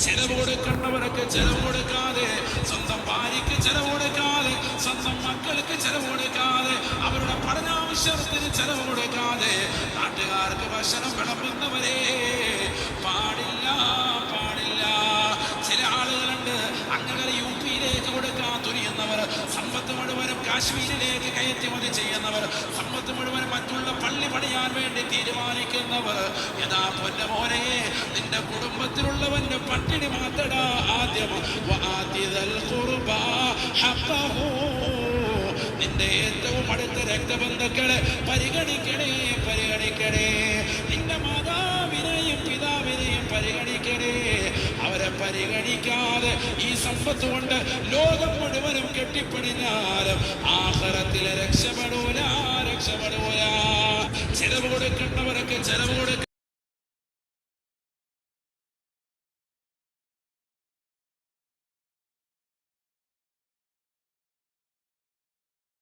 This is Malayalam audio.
ചെലവ് കൊടുക്കേണ്ടവരൊക്കെ ചെലവ് കൊടുക്കാതെ, സ്വന്തം ഭാര്യയ്ക്ക് ചെലവ് കൊടുക്കാതെ, സ്വന്തം മക്കൾക്ക് ചെലവ് കൊടുക്കാതെ, അവരുടെ പഠനാവശ്യത്തിന് ചെലവ് കൊടുക്കാതെ നാട്ടുകാർക്ക് ഭക്ഷണം വിളമ്പുന്നവരെ പാടില്ല, പാടില്ല. ചില ആളുകളുണ്ട് അങ്ങനെ യുപിയിലേക്ക് കൊടുക്കാൻ തുനിയുന്നവർ, സമ്പത്ത് മുഴുവനും കാശ്മീരിലേക്ക് കയറ്റുമതി ചെയ്യുന്നവർ, സമ്പത്ത് മുഴുവനും മറ്റുള്ള പള്ളി പണിയാൻ വേണ്ടി തീരുമാനിക്കുന്നവർ. യഥാ പൊന്നമോനെ, നിന്റെ കുടുംബത്തിലുള്ളവന്റെ പട്ടിണി മാറ്റടാ ആദ്യം. നിന്റെ ഏറ്റവും അടുത്ത രക്തബന്ധുക്കളെ പരിഗണിക്കണേ, പരിഗണിക്കണേ. നിന്റെ മാതാവിനെയും പിതാവിനെയും പരിഗണിക്കണേ. അവരെ പരിഗണിക്കാതെ ഈ സമ്പത്ത് കൊണ്ട് ലോകം മുഴുവനും കെട്ടിപ്പണിഞ്ഞാലും ആഖിറത്തിൽ രക്ഷപ്പെടൂല, രക്ഷപ്പെടൂല. ചെലവ് കൊടുക്കേണ്ടവരൊക്കെ ചെലവ് കൊടുക്ക